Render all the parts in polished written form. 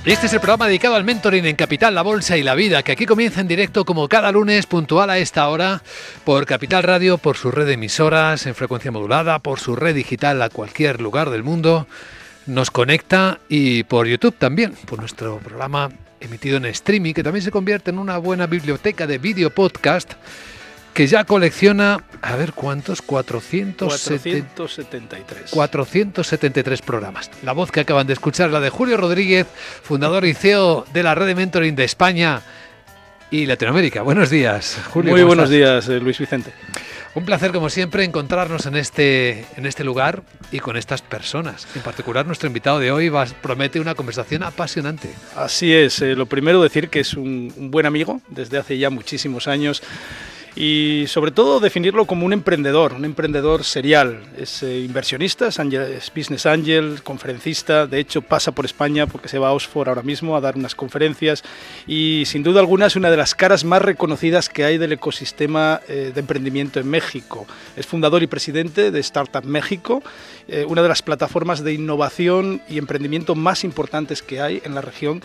Este es el programa dedicado al mentoring en Capital, la Bolsa y la Vida, que aquí comienza en directo como cada lunes, puntual a esta hora, por Capital Radio, por su red de emisoras en frecuencia modulada, por su red digital a cualquier lugar del mundo. Nos conecta y por YouTube también, por nuestro programa emitido en streaming, que también se convierte en una buena biblioteca de video podcast que ya colecciona, a ver cuántos, 473 programas. La voz que acaban de escuchar es la de Julio Rodríguez, fundador y CEO de la red de mentoring de España y Latinoamérica. Buenos días, Julio. Muy buenos días, Luis Vicente. Un placer, como siempre, encontrarnos en este lugar y con estas personas. En particular, nuestro invitado de hoy promete una conversación apasionante. Así es. Lo primero, decir que es un buen amigo desde hace ya muchísimos años. Y sobre todo definirlo como un emprendedor serial. Es inversionista, es business angel, conferencista. De hecho, pasa por España porque se va a Oxford ahora mismo a dar unas conferencias. Y sin duda alguna es una de las caras más reconocidas que hay del ecosistema de emprendimiento en México. Es fundador y presidente de Startup México, una de las plataformas de innovación y emprendimiento más importantes que hay en la región.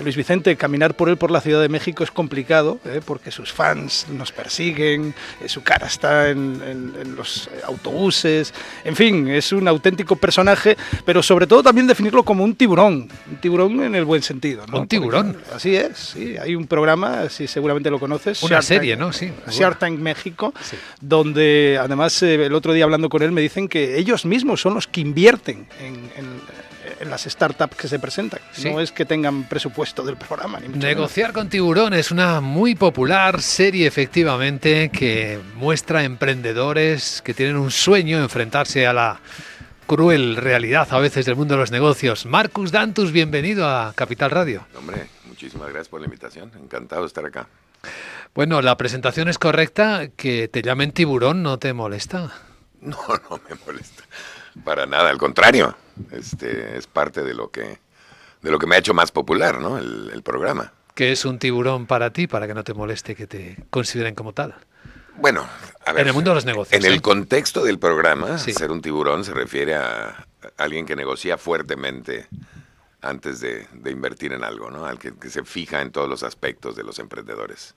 Luis Vicente, caminar por él por la Ciudad de México es complicado, porque sus fans nos persiguen, su cara está en los autobuses, en fin, es un auténtico personaje, pero sobre todo también definirlo como un tiburón en el buen sentido, ¿no? ¿Un tiburón? Porque, así es, sí, hay un programa, si seguramente lo conoces. Una serie, ¿no? Sí. Shark Tank México, sí. Donde además el otro día hablando con él me dicen que ellos mismos son los que invierten en las startups que se presentan. Sí. No es que tengan presupuesto del programa. Ni mucho Negociar menos. con tiburón es una muy popular serie, efectivamente, que muestra emprendedores que tienen un sueño, enfrentarse a la cruel realidad a veces del mundo de los negocios. Marcus Dantus, bienvenido a Capital Radio. Hombre, muchísimas gracias por la invitación. Encantado de estar acá. Bueno, la presentación es correcta. Que te llamen tiburón no te molesta. No me molesta. Para nada, al contrario. Es parte de lo que me ha hecho más popular, ¿no? El programa. ¿Qué es un tiburón para ti, para que no te moleste que te consideren como tal? Bueno, a ver. En el mundo de los negocios. En el contexto del programa, sí. Ser un tiburón se refiere a alguien que negocia fuertemente antes de invertir en algo, ¿no? Al que se fija en todos los aspectos de los emprendedores.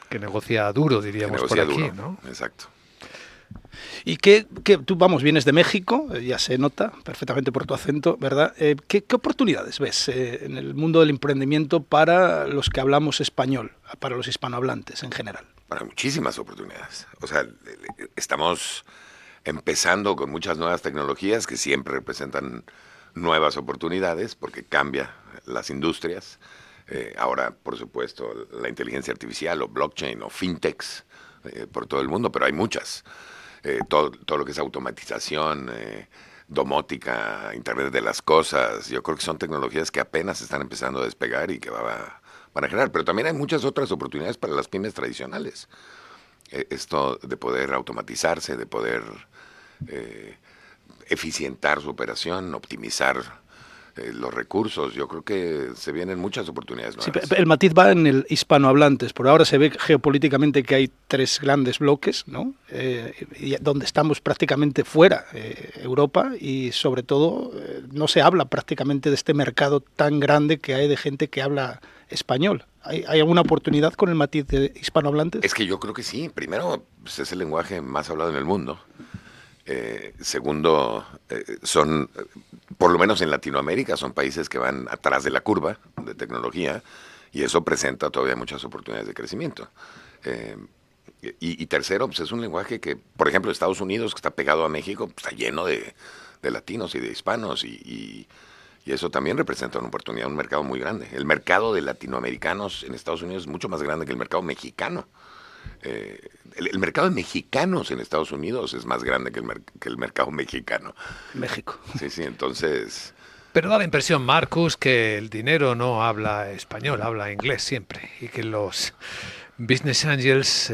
Que negocia duro, diríamos, que negocia por aquí, duro, ¿no? Exacto. Y que tú, vienes de México, ya se nota perfectamente por tu acento, ¿verdad? ¿Qué oportunidades ves en el mundo del emprendimiento para los que hablamos español, para los hispanohablantes en general? Bueno, muchísimas oportunidades. O sea, estamos empezando con muchas nuevas tecnologías que siempre representan nuevas oportunidades porque cambia las industrias. Ahora, por supuesto, la inteligencia artificial o blockchain o fintechs por todo el mundo, pero hay muchas. Todo lo que es automatización, domótica, Internet de las cosas, yo creo que son tecnologías que apenas están empezando a despegar y que van a generar. Pero también hay muchas otras oportunidades para las pymes tradicionales. Esto de poder automatizarse, de poder eficientar su operación, optimizar los recursos. Yo creo que se vienen muchas oportunidades nuevas. Sí, el matiz va en el hispanohablantes. Por ahora se ve geopolíticamente que hay tres grandes bloques, ¿no? Donde estamos prácticamente fuera, Europa, y sobre todo no se habla prácticamente de este mercado tan grande que hay de gente que habla español. ¿Hay alguna oportunidad con el matiz de hispanohablantes? Es que yo creo que sí. Primero, pues es el lenguaje más hablado en el mundo. Segundo, por lo menos en Latinoamérica, son países que van atrás de la curva de tecnología y eso presenta todavía muchas oportunidades de crecimiento. Y tercero, pues es un lenguaje que, por ejemplo, Estados Unidos, que está pegado a México, pues está lleno de latinos y de hispanos y eso también representa una oportunidad, un mercado muy grande. El mercado de latinoamericanos en Estados Unidos es mucho más grande que el mercado mexicano. El mercado de mexicanos en Estados Unidos es más grande que el mercado mexicano. México. Sí, entonces... Pero da la impresión, Marcus, que el dinero no habla español, habla inglés siempre, y que los business angels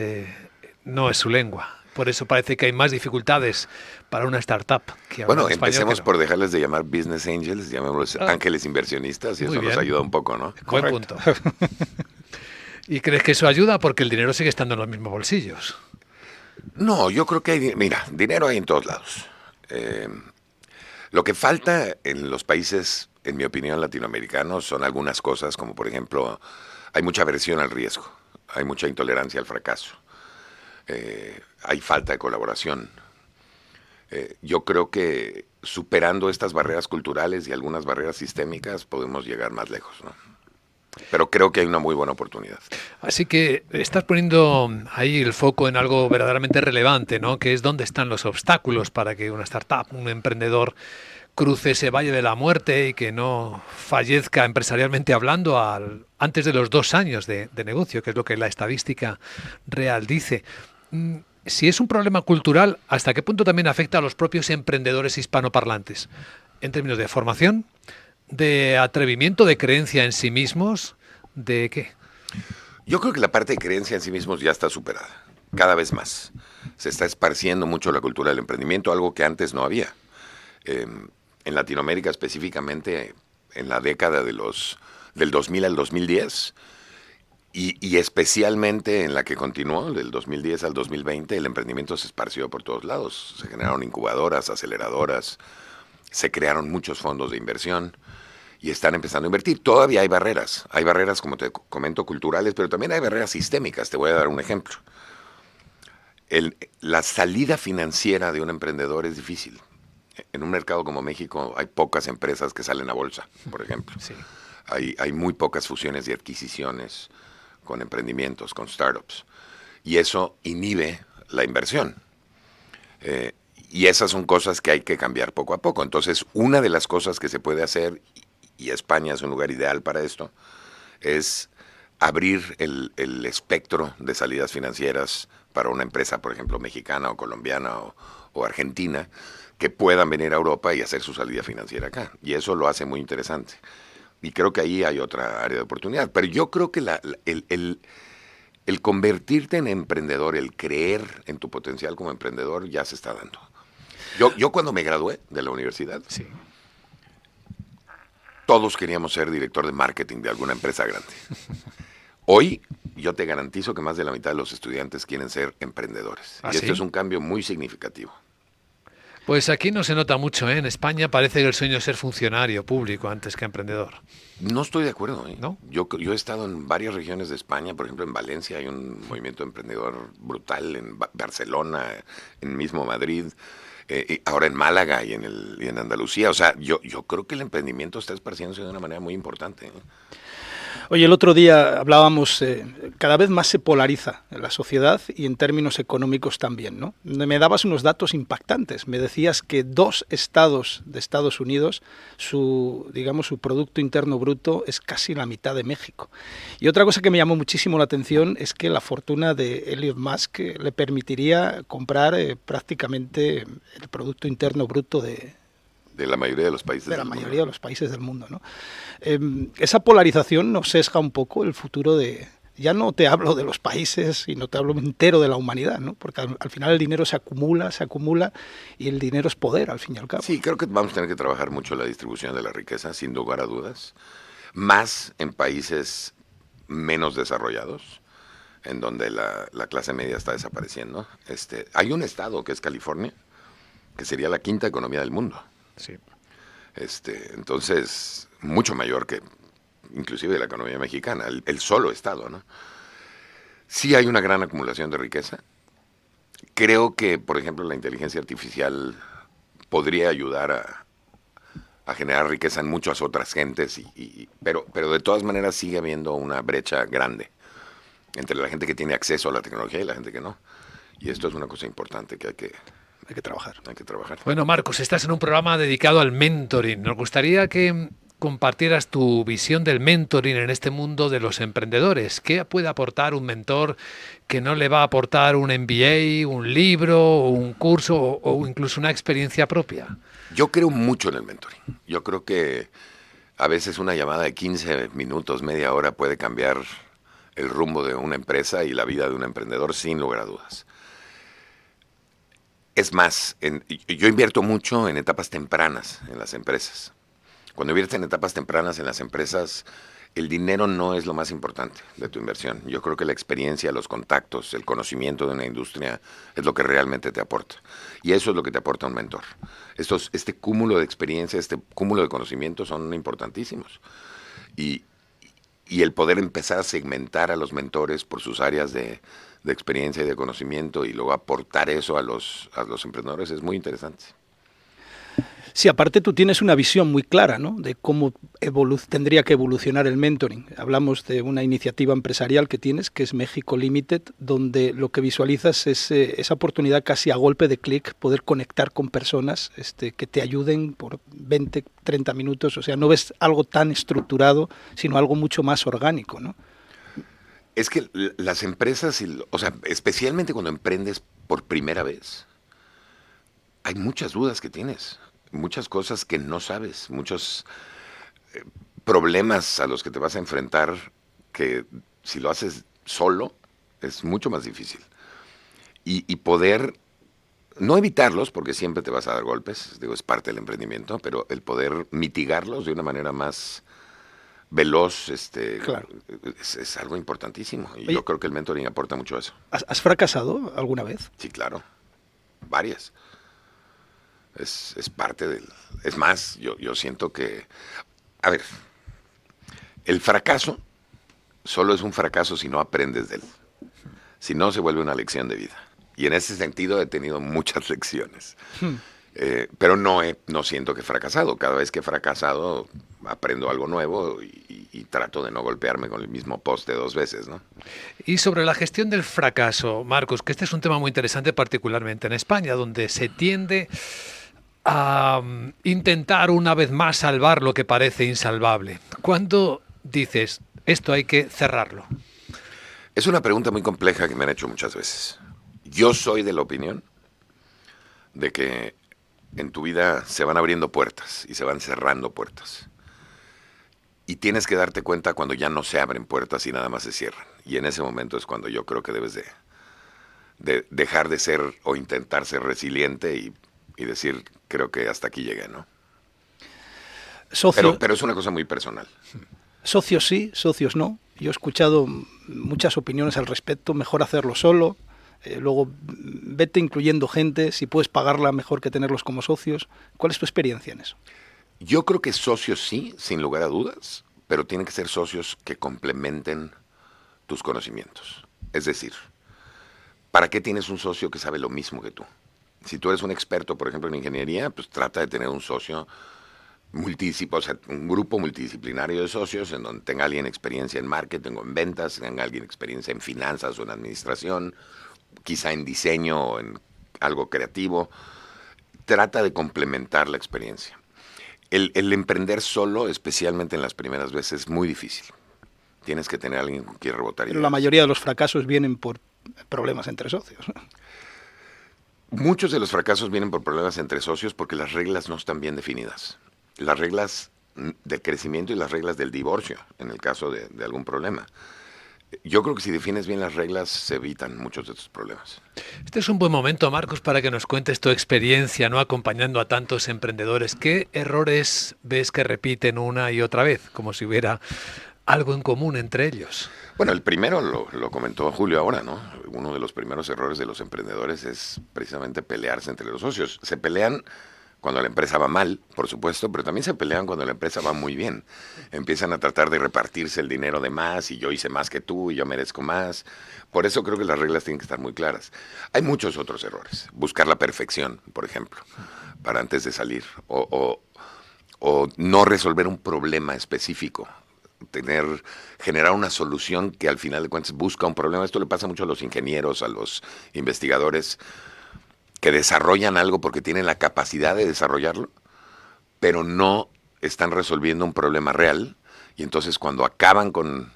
no es su lengua. Por eso parece que hay más dificultades para una startup que hablar Bueno, español. empecemos por dejarles de llamar business angels, llamémoslos ángeles inversionistas, y eso nos ayuda un poco, ¿no? Buen punto. ¿Y crees que eso ayuda? Porque el dinero sigue estando en los mismos bolsillos. No, yo creo que hay, dinero hay en todos lados. Lo que falta en los países en mi opinión, latinoamericanos son algunas cosas, como por ejemplo, hay mucha aversión al riesgo, hay mucha intolerancia al fracaso, hay falta de colaboración. Yo creo que superando estas barreras culturales y algunas barreras sistémicas podemos llegar más lejos, ¿no? Pero creo que hay una muy buena oportunidad. Así que estás poniendo ahí el foco en algo verdaderamente relevante, ¿no? Que es dónde están los obstáculos para que una startup, un emprendedor, cruce ese valle de la muerte y que no fallezca empresarialmente hablando antes de los 2 años de negocio, que es lo que la estadística real dice. Si es un problema cultural, ¿hasta qué punto también afecta a los propios emprendedores hispanoparlantes? En términos de formación, de atrevimiento, de creencia en sí mismos, ¿de qué? Yo creo que la parte de creencia en sí mismos ya está superada, cada vez más. Se está esparciendo mucho la cultura del emprendimiento, algo que antes no había. En Latinoamérica específicamente, en la década del 2000 al 2010, y especialmente en la que continuó, del 2010 al 2020, el emprendimiento se esparció por todos lados. Se generaron incubadoras, aceleradoras, se crearon muchos fondos de inversión y están empezando a invertir. Todavía hay barreras, como te comento, culturales, pero también hay barreras sistémicas. Te voy a dar un ejemplo. La salida financiera de un emprendedor es difícil. En un mercado como México hay pocas empresas que salen a bolsa, por ejemplo. Sí. Hay muy pocas fusiones y adquisiciones con emprendimientos, con startups. Y eso inhibe la inversión. Y esas son cosas que hay que cambiar poco a poco. Entonces, una de las cosas que se puede hacer, y España es un lugar ideal para esto, es abrir el espectro de salidas financieras para una empresa, por ejemplo, mexicana o colombiana o argentina, que puedan venir a Europa y hacer su salida financiera acá. Y eso lo hace muy interesante. Y creo que ahí hay otra área de oportunidad. Pero yo creo que el convertirte en emprendedor, el creer en tu potencial como emprendedor, ya se está dando. Yo cuando me gradué de la universidad, Sí. todos queríamos ser director de marketing de alguna empresa grande. Hoy yo te garantizo que más de la mitad de los estudiantes quieren ser emprendedores. ¿Ah, Y esto sí? es un cambio muy significativo. Pues aquí no se nota mucho, ¿eh? En España parece que el sueño es ser funcionario público antes que emprendedor, No estoy de acuerdo, ¿eh? ¿no? Yo he estado en varias regiones de España, por ejemplo en Valencia hay un movimiento emprendedor brutal, en Barcelona, en mismo Madrid, y ahora en Málaga y en Andalucía. O sea, yo creo que el emprendimiento está esparciéndose de una manera muy importante, ¿eh? Oye, el otro día hablábamos, cada vez más se polariza en la sociedad y en términos económicos también, ¿no? Me dabas unos datos impactantes. Me decías que 2 estados de Estados Unidos, su Producto Interno Bruto es casi la mitad de México. Y otra cosa que me llamó muchísimo la atención es que la fortuna de Elon Musk le permitiría comprar prácticamente el Producto Interno Bruto de De la mayoría de los países la del mayoría mundo. de los países del mundo, ¿no? Esa polarización nos sesga un poco el futuro de... Ya no te hablo de los países y no te hablo entero de la humanidad, ¿no? Porque al final el dinero se acumula y el dinero es poder, al fin y al cabo. Sí, creo que vamos a tener que trabajar mucho la distribución de la riqueza, sin lugar a dudas. Más en países menos desarrollados, en donde la clase media está desapareciendo. Hay un estado que es California, que sería la 5ª economía del mundo. Sí. Entonces, mucho mayor que inclusive la economía mexicana, el solo estado, ¿no? Sí hay una gran acumulación de riqueza. Creo que, por ejemplo, la inteligencia artificial podría ayudar a generar riqueza en muchas otras gentes, pero de todas maneras sigue habiendo una brecha grande entre la gente que tiene acceso a la tecnología y la gente que no. Y esto es una cosa importante que hay que trabajar. Bueno, Marcos, estás en un programa dedicado al mentoring. Nos gustaría que compartieras tu visión del mentoring en este mundo de los emprendedores. ¿Qué puede aportar un mentor que no le va a aportar un MBA, un libro, un curso o incluso una experiencia propia? Yo creo mucho en el mentoring. Yo creo que a veces una llamada de 15 minutos, media hora puede cambiar el rumbo de una empresa y la vida de un emprendedor sin lugar a dudas. Es más, yo invierto mucho en etapas tempranas en las empresas. Cuando inviertes en etapas tempranas en las empresas, el dinero no es lo más importante de tu inversión. Yo creo que la experiencia, los contactos, el conocimiento de una industria es lo que realmente te aporta. Y eso es lo que te aporta un mentor. Este cúmulo de experiencia, este cúmulo de conocimientos son importantísimos. Y el poder empezar a segmentar a los mentores por sus áreas de experiencia y de conocimiento y luego aportar eso a los emprendedores es muy interesante. Sí, aparte tú tienes una visión muy clara, ¿no?, de cómo tendría que evolucionar el mentoring. Hablamos de una iniciativa empresarial que tienes, que es México Limited, donde lo que visualizas es esa oportunidad casi a golpe de clic, poder conectar con personas que te ayuden por 20, 30 minutos. O sea, no ves algo tan estructurado, sino algo mucho más orgánico, ¿no? Es que las empresas, o sea, especialmente cuando emprendes por primera vez, hay muchas dudas que tienes. Muchas cosas que no sabes, muchos problemas a los que te vas a enfrentar que si lo haces solo es mucho más difícil. Y poder, no evitarlos, porque siempre te vas a dar golpes, digo, es parte del emprendimiento, pero el poder mitigarlos de una manera más veloz Claro. es algo importantísimo. Y Oye, yo creo que el mentoring aporta mucho a eso. ¿Has fracasado alguna vez? Sí, claro, varias. Es parte del... Es más, yo siento que... A ver, el fracaso solo es un fracaso si no aprendes de él. Si no, se vuelve una lección de vida. Y en ese sentido he tenido muchas lecciones. Pero no siento que he fracasado. Cada vez que he fracasado aprendo algo nuevo y trato de no golpearme con el mismo poste 2 veces, ¿no? Y sobre la gestión del fracaso, Marcos, que este es un tema muy interesante particularmente en España, donde se tiende a intentar una vez más salvar lo que parece insalvable. ¿Cuándo dices, esto hay que cerrarlo? Es una pregunta muy compleja que me han hecho muchas veces. Yo soy de la opinión de que en tu vida se van abriendo puertas y se van cerrando puertas. Y tienes que darte cuenta cuando ya no se abren puertas y nada más se cierran. Y en ese momento es cuando yo creo que debes de dejar de ser o intentar ser resiliente y decir, creo que hasta aquí llegué, ¿no? Pero es una cosa muy personal. Socios sí, socios no. Yo he escuchado muchas opiniones al respecto. Mejor hacerlo solo. Luego vete incluyendo gente. Si puedes pagarla, mejor que tenerlos como socios. ¿Cuál es tu experiencia en eso? Yo creo que socios sí, sin lugar a dudas, pero tienen que ser socios que complementen tus conocimientos. Es decir, ¿para qué tienes un socio que sabe lo mismo que tú? Si tú eres un experto, por ejemplo, en ingeniería, pues trata de tener un socio o sea, un grupo multidisciplinario de socios en donde tenga alguien experiencia en marketing o en ventas, tenga alguien experiencia en finanzas o en administración, quizá en diseño o en algo creativo. Trata de complementar la experiencia. El emprender solo, especialmente en las primeras veces, es muy difícil. Tienes que tener a alguien con quien rebotar. Pero la mayoría de los fracasos vienen por problemas entre socios. Muchos de los fracasos vienen por problemas entre socios porque las reglas no están bien definidas. Las reglas del crecimiento y las reglas del divorcio, en el caso de algún problema. Yo creo que si defines bien las reglas, se evitan muchos de estos problemas. Este es un buen momento, Marcos, para que nos cuentes tu experiencia, ¿no?, acompañando a tantos emprendedores. ¿Qué errores ves que repiten una y otra vez? Como si hubiera algo en común entre ellos. Bueno, el primero lo comentó Julio ahora, ¿no? Uno de los primeros errores de los emprendedores es precisamente pelearse entre los socios. Se pelean cuando la empresa va mal, por supuesto, pero también se pelean cuando la empresa va muy bien. Empiezan a tratar de repartirse el dinero de más y yo hice más que tú y yo merezco más. Por eso creo que las reglas tienen que estar muy claras. Hay muchos otros errores. Buscar la perfección, por ejemplo, para antes de salir. O no resolver un problema específico. Generar una solución que al final de cuentas busca un problema. Esto le pasa mucho a los ingenieros, a los investigadores que desarrollan algo porque tienen la capacidad de desarrollarlo, pero no están resolviendo un problema real. Y entonces cuando acaban con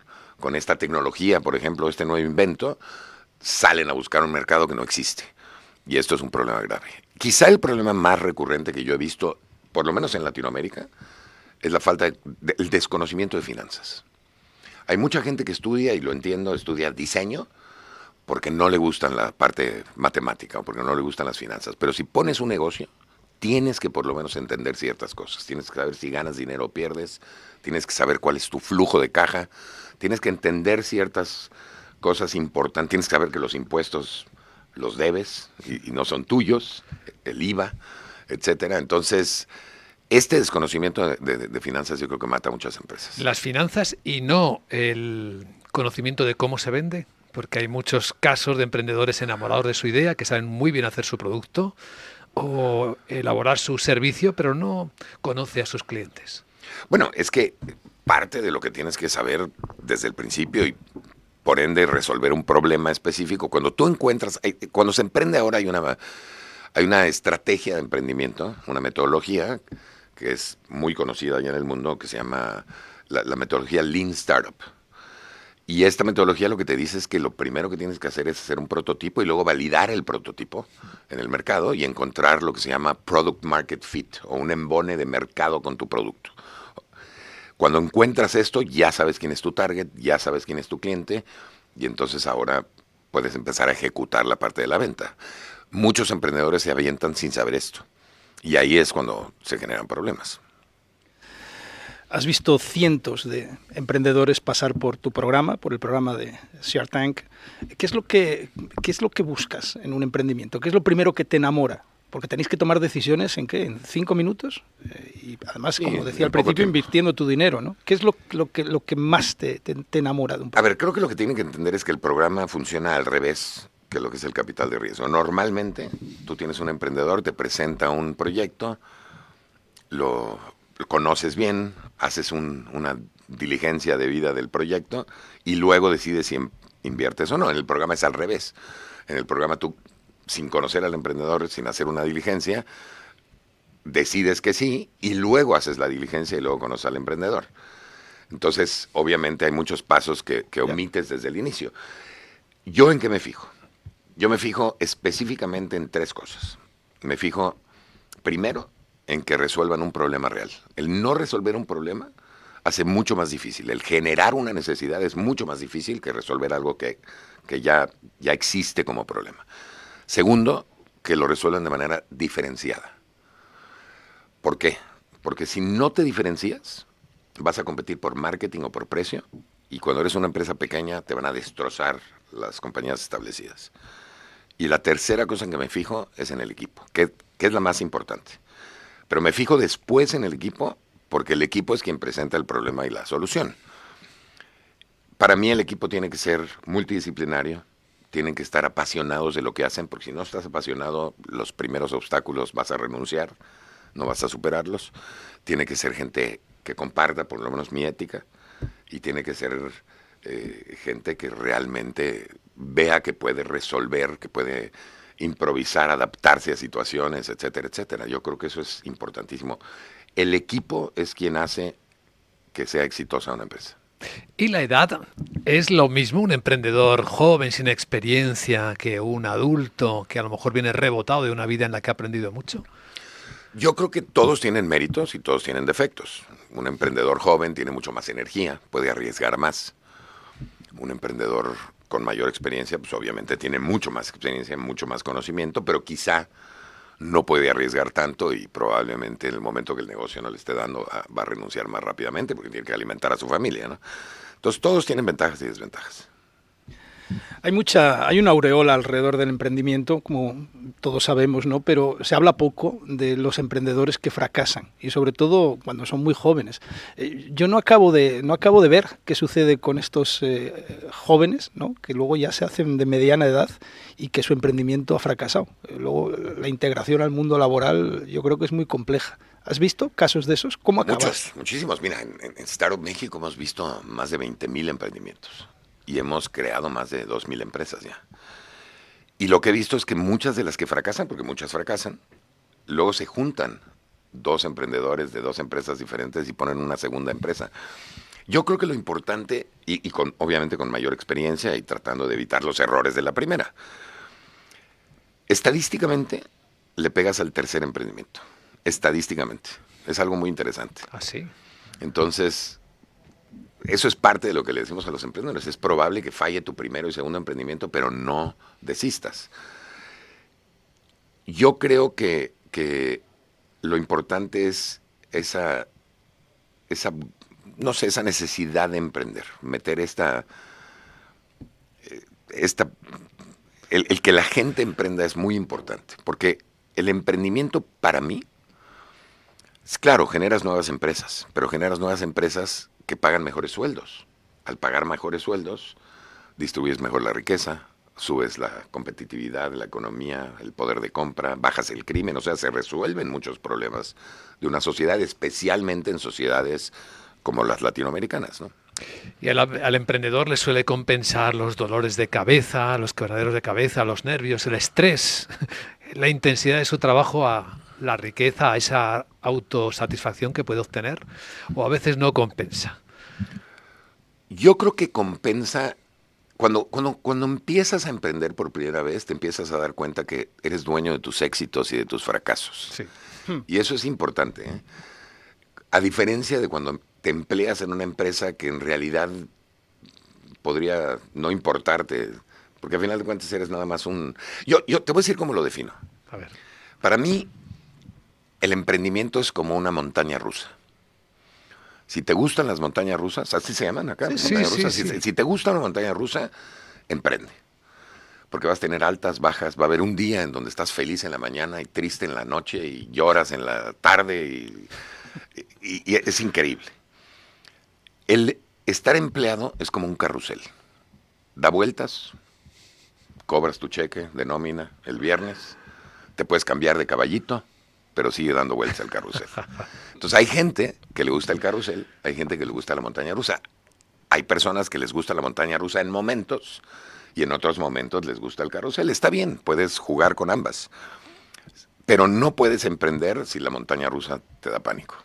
esta tecnología, por ejemplo, este nuevo invento, salen a buscar un mercado que no existe. Y esto es un problema grave. Quizá el problema más recurrente que yo he visto, por lo menos en Latinoamérica, es la falta el desconocimiento de finanzas. Hay mucha gente que estudia, y lo entiendo, estudia diseño porque no le gustan la parte matemática o porque no le gustan las finanzas. Pero si pones un negocio, tienes que por lo menos entender ciertas cosas. Tienes que saber si ganas dinero o pierdes, tienes que saber cuál es tu flujo de caja, tienes que entender ciertas cosas importantes, tienes que saber que los impuestos los debes y no son tuyos, el IVA, etcétera. Entonces, este desconocimiento de finanzas yo creo que mata a muchas empresas. Las finanzas y no el conocimiento de cómo se vende, porque hay muchos casos de emprendedores enamorados de su idea, que saben muy bien hacer su producto o elaborar su servicio, pero no conoce a sus clientes. Bueno, es que parte de lo que tienes que saber desde el principio y por ende resolver un problema específico, cuando tú encuentras, cuando se emprende ahora hay una estrategia de emprendimiento, una metodología que es muy conocida allá en el mundo, que se llama la metodología Lean Startup. Y esta metodología lo que te dice es que lo primero que tienes que hacer es hacer un prototipo y luego validar el prototipo en el mercado y encontrar lo que se llama Product Market Fit o un embone de mercado con tu producto. Cuando encuentras esto, ya sabes quién es tu target, ya sabes quién es tu cliente y entonces ahora puedes empezar a ejecutar la parte de la venta. Muchos emprendedores se avientan sin saber esto y ahí es cuando se generan problemas. Has visto cientos de emprendedores pasar por tu programa, por el programa de Shark Tank. ¿Qué es lo que buscas en un emprendimiento? ¿Qué es lo primero que te enamora? Porque tenéis que tomar decisiones ¿en qué? ¿En 5 minutos? Y además, Sí, como decía al poco principio, tiempo. invirtiendo tu dinero, ¿no? ¿Qué es lo que más te enamora de un A programa? ver, creo que lo que tienen que entender es que el programa funciona al revés que lo que es el capital de riesgo. Normalmente, tú tienes un emprendedor, te presenta un proyecto, lo conoces bien, haces una diligencia debida del proyecto y luego decides si inviertes o no. En el programa es al revés. En el programa tú, sin conocer al emprendedor, sin hacer una diligencia, decides que sí y luego haces la diligencia y luego conoces al emprendedor. Entonces, obviamente hay muchos pasos que omites desde el inicio. ¿Yo en qué me fijo? Yo me fijo específicamente en 3 cosas. Me fijo, primero, en que resuelvan un problema real. El no resolver un problema hace mucho más difícil. El generar una necesidad es mucho más difícil que resolver algo que ya existe como problema. Segundo, que lo resuelvan de manera diferenciada. ¿Por qué? Porque si no te diferencias, vas a competir por marketing o por precio y cuando eres una empresa pequeña te van a destrozar las compañías establecidas. Y la tercera cosa en que me fijo es en el equipo, que es la más importante. Pero me fijo después en el equipo porque el equipo es quien presenta el problema y la solución. Para mí el equipo tiene que ser multidisciplinario, tienen que estar apasionados de lo que hacen, porque si no estás apasionado, los primeros obstáculos vas a renunciar, no vas a superarlos. Tiene que ser gente que comparta por lo menos mi ética y tiene que ser gente que realmente vea que puede resolver, que puede improvisar, adaptarse a situaciones, etcétera, etcétera. Yo creo que eso es importantísimo. El equipo es quien hace que sea exitosa una empresa. ¿Y la edad? ¿Es lo mismo un emprendedor joven sin experiencia que un adulto que a lo mejor viene rebotado de una vida en la que ha aprendido mucho? Yo creo que todos tienen méritos y todos tienen defectos. Un emprendedor joven tiene mucho más energía, puede arriesgar más. Un emprendedor con mayor experiencia, pues obviamente tiene mucho más experiencia, mucho más conocimiento, pero quizá no puede arriesgar tanto y probablemente en el momento que el negocio no le esté dando va a renunciar más rápidamente porque tiene que alimentar a su familia, ¿no? Entonces todos tienen ventajas y desventajas. Hay una aureola alrededor del emprendimiento, como todos sabemos, ¿no? Pero se habla poco de los emprendedores que fracasan y sobre todo cuando son muy jóvenes. Yo no acabo de ver qué sucede con estos jóvenes, ¿no? Que luego ya se hacen de mediana edad y que su emprendimiento ha fracasado. Luego la integración al mundo laboral yo creo que es muy compleja. ¿Has visto casos de esos? ¿Cómo acabas? Muchísimos. Mira, en Startup México hemos visto más de 20,000 emprendimientos. Y hemos creado más de 2,000 empresas ya. Y lo que he visto es que muchas de las que fracasan, porque muchas fracasan, luego se juntan 2 emprendedores de 2 empresas diferentes y ponen una segunda empresa. Yo creo que lo importante, obviamente con mayor experiencia y tratando de evitar los errores de la primera, estadísticamente le pegas al tercer emprendimiento. Estadísticamente. Es algo muy interesante. ¿Ah, sí? Entonces, eso es parte de lo que le decimos a los emprendedores. Es probable que falle tu primero y segundo emprendimiento, pero no desistas. Yo creo que lo importante es no sé, esa necesidad de emprender, meter el que la gente emprenda es muy importante, porque el emprendimiento para mí, es claro, generas nuevas empresas, pero generas nuevas empresas que pagan mejores sueldos. Al pagar mejores sueldos, distribuyes mejor la riqueza, subes la competitividad de la economía, el poder de compra, bajas el crimen, o sea, se resuelven muchos problemas de una sociedad, especialmente en sociedades como las latinoamericanas, ¿no? Y al emprendedor le suele compensar los dolores de cabeza, los quebraderos de cabeza, los nervios, el estrés, la intensidad de su trabajo a la riqueza, a esa autosatisfacción que puede obtener, o a veces no compensa. Yo creo que compensa. Cuando empiezas a emprender por primera vez, te empiezas a dar cuenta que eres dueño de tus éxitos y de tus fracasos. Sí. Y eso es importante, ¿eh? A diferencia de cuando te empleas en una empresa que en realidad podría no importarte, porque al final de cuentas eres nada más un... Yo te voy a decir cómo lo defino. A ver. Para mí, el emprendimiento es como una montaña rusa. Si te gustan las montañas rusas, así se llaman acá, Sí, montañas sí, rusas. sí. Si te gusta una montaña rusa, emprende. Porque vas a tener altas, bajas, va a haber un día en donde estás feliz en la mañana y triste en la noche y lloras en la tarde y es increíble. El estar empleado es como un carrusel. Da vueltas, cobras tu cheque de nómina el viernes, te puedes cambiar de caballito, pero sigue dando vueltas al carrusel. Entonces hay gente que le gusta el carrusel, hay gente que le gusta la montaña rusa. Hay personas que les gusta la montaña rusa en momentos y en otros momentos les gusta el carrusel. Está bien, puedes jugar con ambas, pero no puedes emprender si la montaña rusa te da pánico.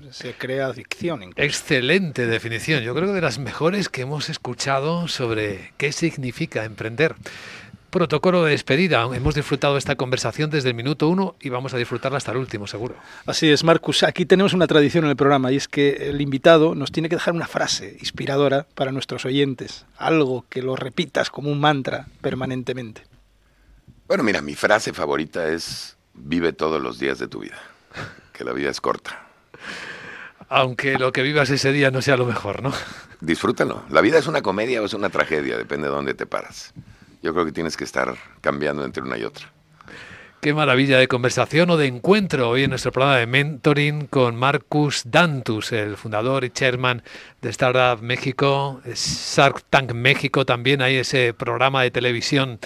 Se crea adicción incluso. Excelente definición. Yo creo que de las mejores que hemos escuchado sobre qué significa emprender. Protocolo de despedida. Hemos disfrutado esta conversación desde el minuto 1 y vamos a disfrutarla hasta el último, seguro. Así es, Marcus. Aquí tenemos una tradición en el programa y es que el invitado nos tiene que dejar una frase inspiradora para nuestros oyentes. Algo que lo repitas como un mantra permanentemente. Bueno, mira, mi frase favorita es: vive todos los días de tu vida, que la vida es corta. Aunque lo que vivas ese día no sea lo mejor, ¿no? Disfrútalo. La vida es una comedia o es una tragedia, depende de dónde te paras. Yo creo que tienes que estar cambiando entre una y otra. Qué maravilla de conversación o de encuentro hoy en nuestro programa de mentoring con Marcus Dantus, el fundador y chairman de Startup México, Shark Tank México, también hay ese programa de televisión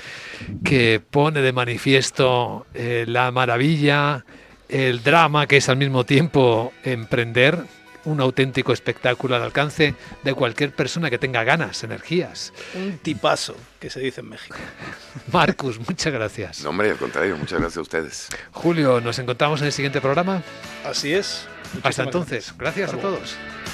que pone de manifiesto la maravilla, el drama que es al mismo tiempo emprender, un auténtico espectáculo al alcance de cualquier persona que tenga ganas, energías. Un tipazo, que se dice en México. Marcus, muchas gracias. No, hombre, al contrario, muchas gracias a ustedes. Julio, nos encontramos en el siguiente programa. Así es. Hasta entonces, gracias a todos.